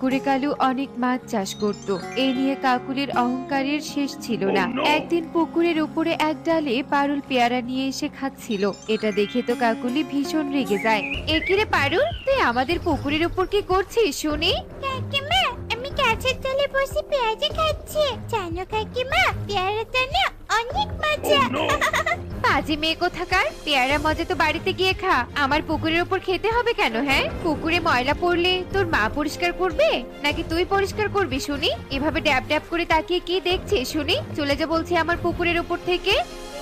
করে কালু অনেক মাছ চাষ করত। এই নিয়ে কাকুলির অহংকারের শেষ ছিল না। একদিন পুকুরের উপরে এক ডালে পারুল পেয়ারা নিয়ে এসে খাচ্ছিল। এটা দেখে তো কাকুলি ভীষণ রেগে যায়। একিরে পারুল, তুই আমাদের পুকুরের উপর কি করছিস শুনি? কাকিমা, আমি গাছের তলে বসে পেয়ারা খাচ্ছি। জানো কাকিমা, পেয়ারাটা না অনেক মজা। পাজি মেয়ে কোথাকার, পেয়ারা মজা তো বাড়িতে গিয়ে খা, আমার পুকুরের উপর খেতে হবে কেন? হ্যাঁ, পুকুরে ময়লা পড়লে তোর মা পরিষ্কার করবে নাকি তুই পরিষ্কার করবি শুনি? এভাবে ড্যাব ড্যাব করে তাকিয়ে কি দেখছিস শুনি? চলে যা বলছি আমার পুকুরের উপর থেকে।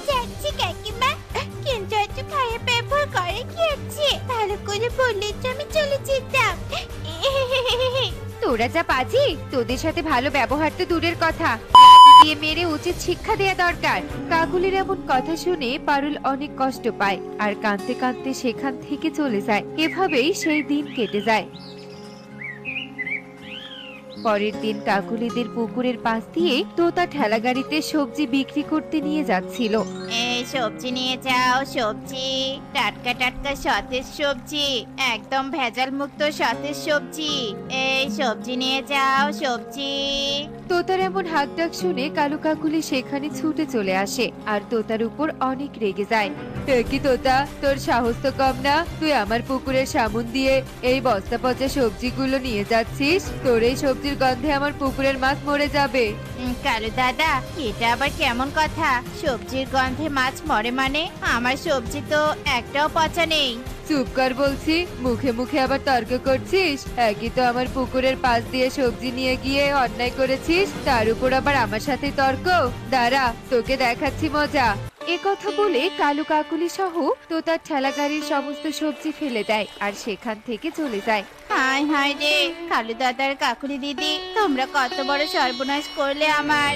যাচ্ছি কাকিমা, কিন্তু এত খারাপ ব্যবহার করে কি আছে? ভালো করে বললে তো আমি চলে যেতাম। তোরা যা পাজি, তোদের সাথে ভালো ব্যবহার তো দূরের কথা, দিয়ে মেরে উচিত শিক্ষা দেয়া দরকার। কাকুলির এমন কথা শুনে পারুল অনেক কষ্ট পায় আর কাঁদতে কাঁদতে সেখান থেকে চলে যায়। এভাবেই সেই দিন কেটে যায়। পরের দিন কাকুলিদের পুকুরের পাশ দিয়ে তোতা ঠেলা গাড়িতে সবজি বিক্রি করতে নিয়ে যাচ্ছিল। এই সবজি নিয়ে যাও, সবজি টাটকা টাটকা সতেজ সবজি, একদম ভেজাল মুক্ত সতেজ সবজি। এই সবজি নিয়ে যাও, সবজি। তোতার এমন হাক ডাক শুনে কালু কাকুলি সেখানে ছুটে চলে আসে আর তোতার উপর অনেক রেগে যায়। কি তোতা, তোর সাহস তো কম না, তুই আমার পুকুরের সামুন দিয়ে এই বস্তা পচা সবজিগুলো নিয়ে যাচ্ছিস? তোর এই সবজির গন্ধে আমার পুকুরের মাছ মরে যাবে। কালু দাদা, এটা আবার কেমন কথা? সবজির গন্ধে মাছ মরে মানে? আমার সবজি তো একটাও পচা নেই। চুপ কর বলছি, মুখে মুখে আবার তর্ক করছিস। একই তো আমার পুকুরের পাশ দিয়ে সবজি নিয়ে গিয়ে অন্যায় করেছিস, তার উপর আবার আমার সাথে তর্ক। দাঁড়া, তোকে দেখাচ্ছি মজা। এ কথা বলে কালু কাকুলি সহ তোতার ঠেলা গাড়ির সমস্ত সবজি ফেলে দেয় আর সেখান থেকে চলে যায়। হায় হায় রে, কালু দাদার কাকুলি দিদি, তোমরা কত বড় সর্বনাশ করলে আমার।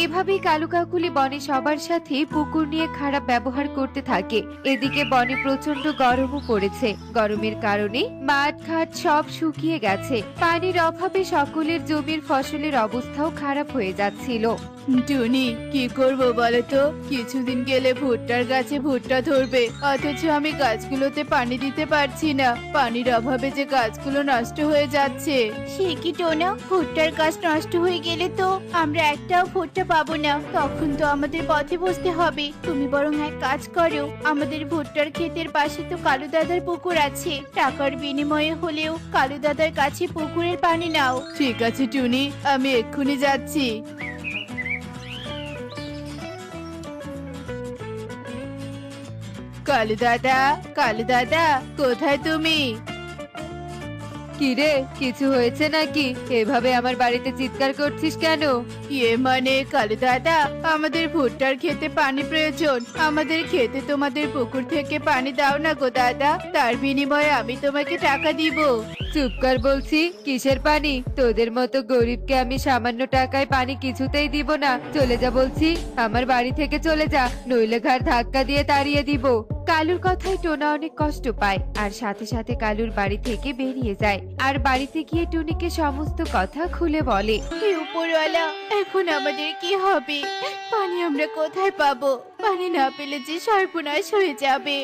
এভাবেই কালু কাকুলি বনে সবার সাথে পুকুর নিয়ে খারাপ ব্যবহার করতে থাকে। এদিকে বনে প্রচন্ড গরমও পড়েছে। গরমের কারণে মাঠ ঘাট সব শুকিয়ে গেছে। পানির অভাবে সকলের জমির ফসলের অবস্থাও খারাপ হয়ে যাচ্ছিল। টুনি, কি করব বলো তো? কিছুদিন গেলে ভুট্টার গাছে ভুট্টা ধরবে, অথচ আমি গাছগুলোতে পানি দিতে পারছি না। পানির অভাবে যে গাছগুলো নষ্ট হয়ে যাচ্ছে। সে কি টোনা, ভুট্টার গাছ নষ্ট হয়ে গেলে তো আমরা একটাও ভুট্টা পাবো না। তখন তো আমাদের পথে বসতে হবে। তুমি বরং এক কাজ করো, আমাদের ভুট্টার ক্ষেতের পাশে তো কালু দাদার পুকুর আছে, টাকার বিনিময়ে হলেও কালু দাদার কাছে পুকুরের পানি নাও। ঠিক আছে টুনি, আমি এক্ষুনি যাচ্ছি। কালু দাদা, কালু দাদা, কোথায় তুমি? কিরে, কিছু হয়েছে নাকি? এভাবে আমার বাড়িতে চিৎকার করছিস কেন? মানে কালু দাদা, আমাদের ভুট্টার খেতে পানি প্রয়োজন। আমাদের খেতে তোমাদের পুকুর থেকে পানি দাও না গো দাদা, তার বিনিময়ে আমি তোমাকে টাকা দিব। চুপ কর বলছি, কিসের পানি? তোদের মতো গরিবকে আমি সামান্য টাকায় পানি কিছুতেই দিব না। চলে যা বলছি, আমার বাড়ি থেকে চলে যা, নইলে ঘাড় ধাক্কা দিয়ে তাড়িয়ে দিব। কালুর কথায় টোনা অনেক কষ্ট পায় আর সাথে সাথে কালুর বাড়ি থেকে বেরিয়ে যায় আর বাড়িতে গিয়ে টুনিকে সমস্ত কথা খুলে বলে। হে উপরওয়ালা, এখন আমাদের কি হবে? পানি আমরা কোথায় পাবো? পানি না পেলে যে সর্বনাশ হয়ে যাবে।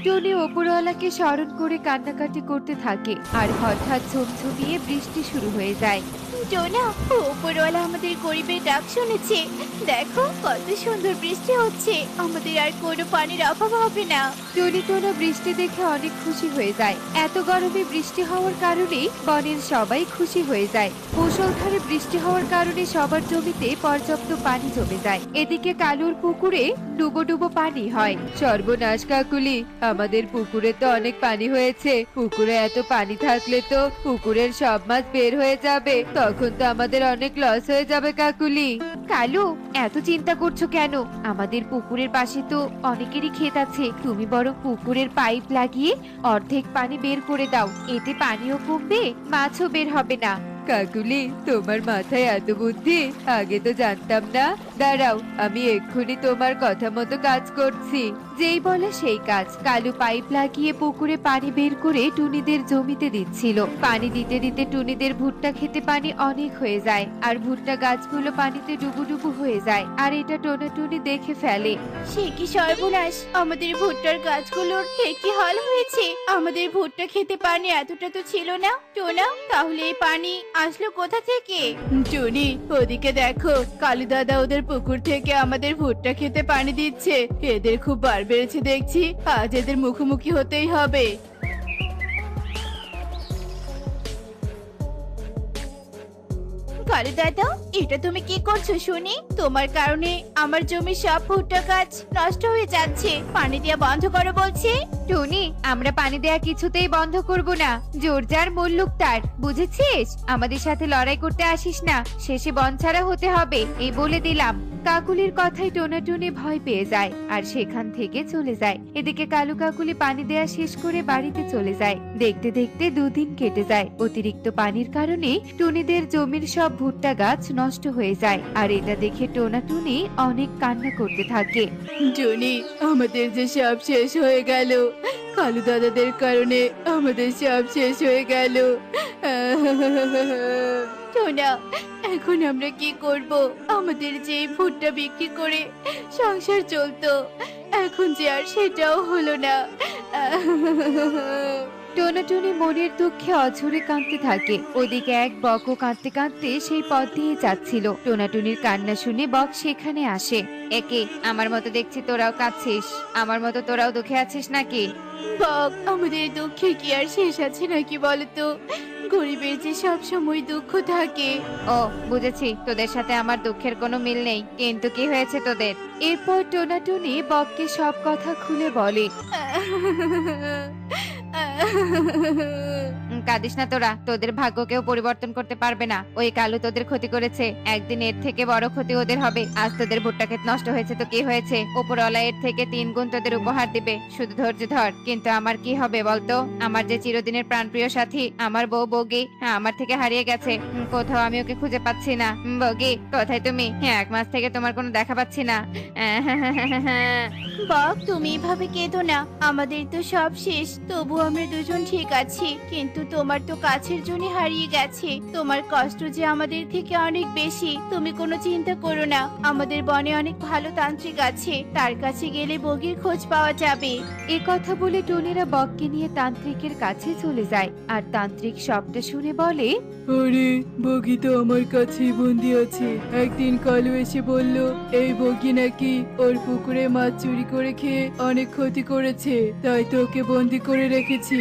টনি ওপরওয়ালাকে স্মরণ করে কান্নাকাটি করতে থাকে আর হঠাৎ ঝমঝমিয়ে বৃষ্টি শুরু হয়ে যায়। টোনা, উপরওয়ালা আমাদের গরিবের ডাক শুনেছে। দেখো কত সুন্দর বৃষ্টি হচ্ছে, আমাদের আর কোনো পানির অভাব হবে না। টনি টোনা বৃষ্টি দেখে অনেক খুশি হয়ে যায়। এত গরমে বৃষ্টি হওয়ার কারণে বনের সবাই খুশি হয়ে যায়। মুষলধারে বৃষ্টি হওয়ার কারণে সবার জমিতে পর্যাপ্ত পানি জমে যায়। এদিকে কালুর পুকুরে ডুবো ডুবো পানি হয়। সর্বনাশ কাকুলি, আমাদের পুকুরে তো অনেক পানি হয়েছে। পুকুরে এত পানি থাকলে তো পুকুরের সব মাছ বের হয়ে যাবে, তখন তো আমাদের অনেক লস হয়ে যাবে কাকুলি। কালু, এত চিন্তা করছো কেন? আমাদের পুকুরের পাশে তো অনেকেরই ক্ষেত আছে। তুমি বরং পুকুরের পাইপ লাগিয়ে অর্ধেক পানি বের করে দাও, এতে পানিও কমবে, মাছও বের হবে না। কাকুলি, তোমার মাথায় এত বুদ্ধি, আগে তো জানতাম না। দাঁড়াও, আমি এক্ষুনি তোমার কথা মতো কাজ করছি। যেই বলে সেই কাজ। কালু পাইপ লাগিয়ে পুকুরে পানি বের করে টুনিদের জমিতে দিচ্ছিল। পানি দিতে দিতে টুনিদের ভুট্টা খেতে পানি অনেক হয়ে যায়, আর ভুট্টা গাছগুলো পানিতে ডুবুডুবু হয়ে যায়। আর এটা টোনাটুনি দেখে ফেলে। সে কি সর্বনাশ, আমাদের ভুট্টার গাছগুলোর কি হাল হয়েছে। আমাদের ভুট্টা খেতে পানি এতটা তো ছিল না। টোনা, তাহলে এই পানি আসলো কোথা থেকে? টুনি, ওদিকে দেখো, কালু দাদা ওদের পুকুর থেকে আমাদের ভুট্টা খেতে পানি দিচ্ছে। এদের খুব বার বেড়েছে দেখছি, আজ এদের মুখোমুখি হতেই হবে। কালু দাদা, এটা তুমি কি করছো শুনি? তোমার কারণে আমার জমি সব ভুট্টা গাছ নষ্ট হয়ে যাচ্ছে। পানি দেওয়া বন্ধ করো বলছি। টুনি, আমরা পানি দেয়া কিছুতেই বন্ধ করব না। জোর যার মুল্লুক তার, বুঝেছিস? আমাদের সাথে লড়াই করতে আসিস না, শেষে বনছাড়া হতে হবে, এই বলে দিলাম। কাকুলির কথায় টোনাটুনি ভয় পেয়ে যায় আর সেখান থেকে চলে যায়। এদিকে কালু কাকুলি পানি দেয়া শেষ করে বাড়িতে চলে যায়। দেখতে দেখতে 2 দিন কেটে যায়। অতিরিক্ত পানির কারণে টুনিদের জমির সব ভুট্টা গাছ নষ্ট হয়ে যায়, আর এটা দেখে টোনাটুনি অনেক কান্না করতে থাকে। টুনি, আমাদের যে সব শেষ হয়ে গেল, কালু দাদাদের কারণে আমাদের সব শেষ হয়ে গেল। টোনা, এখন আমরা কি করব? আমাদের যে এই ভুট্টা বিক্রি করে সংসার চলতো, এখন যে আর সেটাও হলো না। টোনাটুনি মনের দুঃখে অঝরে কাঁদতে থাকে। ওদিকে এক বকও কাঁদতে কাঁদতে সেই পথ দিয়ে যাচ্ছিল। টোনাটুনির কান্না শুনে বক সেখানে আসে। একে, আমার মতো দেখছি তোরাও কাঁদছিস, আমার মতো তোরাও দুঃখে আছিস নাকি? বক, আমাদের দুঃখে কি আর শেষ আছে নাকি বলতো? গরিবের যে সব সময় দুঃখ থাকে। ও, বুঝেছি, তোদের সাথে আমার দুঃখের কোনো মিল নেই, কিন্তু কি হয়েছে তোদের? এরপর টোনাটুনি বককে সব কথা খুলে বলে। কাঁদিস না তোরা, তোদের ভাগ্য কেউ পরিবর্তন করতে পারবে না। ওই কালু তোদের ক্ষতি করেছে, একদিন এর থেকে বড় ক্ষতি ওদের হবে। আজ তোদের ভুট্টা ক্ষেত নষ্ট হয়েছে তো কি হয়েছে, উপরওয়ালা এর থেকে 3 গুণ তোদের উপহার দিবে, শুধু ধৈর্য ধর। কিন্তু আমার কি হবে বলতো? আমার যে চিরদিনের প্রাণপ্রিয় সাথী, আমার বউ বগি, আমার থেকে হারিয়ে গেছে। কোথাও আমি ওকে খুঁজে পাচ্ছি না। বগি, কোথায় তুমি? 1 মাস থেকে তোমার কোনো দেখা পাচ্ছি না। বক, তুমি এভাবে কেঁদো না। আমাদের তো সব শেষ, তবু আমরা দুজন ঠিক আছি। কিন্তু তোমার তো কাছের জনই হারিয়ে গেছে। তোমার কষ্ট যে আমাদের থেকে অনেক বেশি। তুমি কোনো চিন্তা করো না, আমাদের বনে অনেক ভালো তান্ত্রিক আছে, তার কাছে গেলে বগির খোঁজ পাওয়া যাবে। এ কথা বলে টুনিরা বককে নিয়ে তান্ত্রিকের কাছে চলে যায়। আর তান্ত্রিক সবটা শুনে বলে, আরে, বগি তো আমার কাছেই বন্দি আছে। একদিন কালু এসে বলল এই বগি নাকি ওর পুকুরে মাছ চুরি করে খেয়ে অনেক ক্ষতি করেছে, তাই তো ওকে বন্দি করে রেখেছি।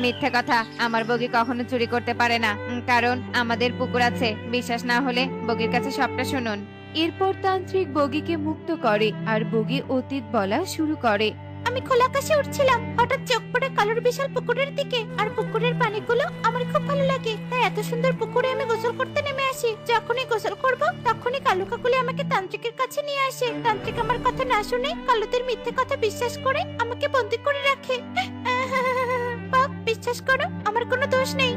মিথ্যা কথা, আমার বগি কখনো চুরি করতে পারে না, কারণ আমাদের পুকুর আছে। বিশ্বাস না হলে বগির কাছে সবটা শুনুন। এরপর তান্ত্রিক বগিকে মুক্ত করে আর বগি অতীত বলা শুরু করে। আমি খোলা আকাশে উঠছিলাম, হঠাৎ চোখ পড়ে কালুর বিশাল পুকুরের দিকে। আর পুকুরের পানিগুলো আমার খুব ভালো লাগে, তাই এত সুন্দর পুকুরে আমি গোসল করতে নেমে আসি। যখনই গোসল করব তখনই কালু কাকুলি আমাকে তান্ত্রিকের কাছে নিয়ে আসে। তান্ত্রিক আমার কথা না শুনে কালুদের মিথ্যে কথা বিশ্বাস করে আমাকে বন্দি করে রাখে। বাপ, বিশ্বাস করো, আমার কোনো দোষ নেই।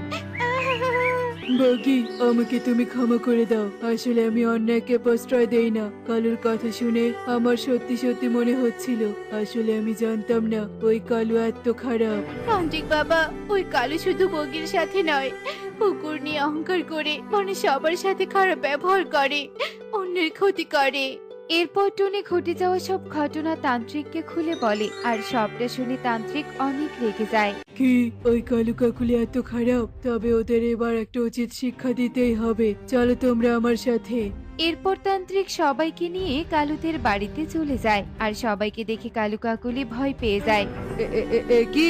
বগি, আমাকে তুমি ক্ষমা করে দাও। আসলে আমি অন্যায়কে প্রশ্রয় দেই না। কালুর কথা শুনে আমার সত্যি সত্যি মনে হচ্ছিল, আসলে আমি জানতাম না ওই কালু এত খারাপ। তান্ত্রিক বাবা, ওই কালু শুধু বগির সাথে নয়, পুকুর নিয়ে অহংকার করে মানে সবার সাথে খারাপ ব্যবহার করে, অন্যের ক্ষতি করে। এরপর টুনি ঘটে যাওয়া সব ঘটনা তান্ত্রিককে খুলে বলে। আর সবটা শুনে তান্ত্রিক অনেক রেগে যায়। কি, ওই কালু কাকুলি এত খারাপ? তবে ওদের এবার একটা উচিত শিক্ষা দিতেই হবে। চলো তোমরা আমার সাথে। এরপর তান্ত্রিক সবাইকে নিয়ে কালুদের বাড়িতে চলে যায়। আর সবাইকে দেখে কালু কাকুলি ভয় পেয়ে যায়। কি,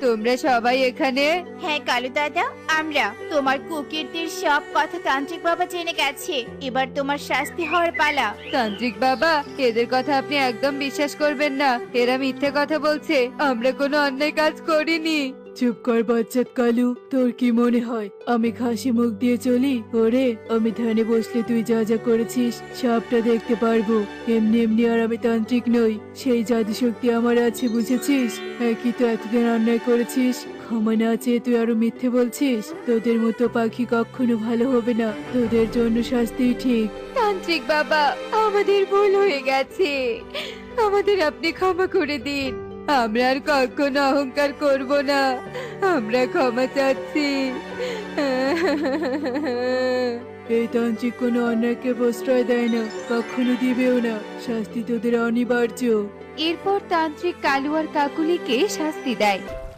তোমরা সবাই এখানে? হ্যাঁ কালু দাদা, আমরা তোমার কুকিরদের সব কথা তান্ত্রিক বাবা জেনে গেছে। এবার তোমার শাস্তি হওয়ার পালা। তান্ত্রিক বাবা, এদের কথা আপনি একদম বিশ্বাস করবেন না, এরা মিথ্যে কথা বলছে, আমরা কোনো অন্যায় কাজ করিনি। চুপ কর বজ্জাত কালু, তোর কি মনে হয় আমি হাসি মুখ দিয়ে চলি? ওরে, আমি ধ্যানে বসলে তুই যা যা করেছিস সবটা দেখতে পারবো। এমনি এমনি আর আমি তান্ত্রিক নই, সেই জাদু শক্তি আমার আছে, বুঝেছিস? একই তো এতদিন অন্যায় করেছিস, ক্ষমা না চেয়ে তুই আরো মিথ্যে বলছিস। তোদের মতো পাখি কখনো ভালো হবে না, তোদের জন্য শাস্তি ঠিক। তান্ত্রিক বাবা, আমাদের ভুল হয়ে গেছে, আমাদের আপনি ক্ষমা করে দিন। আমরা আর কখনো অহংকার করব না। আমরা ক্ষমা চাচ্ছি। এই তান্ত্রিক কোনো অন্যায়কে প্রশ্রয় দেয় না, কখনো দিবেও না। শাস্তি তোদের অনিবার্য। এরপর তান্ত্রিক কালু আর কাকুলিকে শাস্তি দেয়।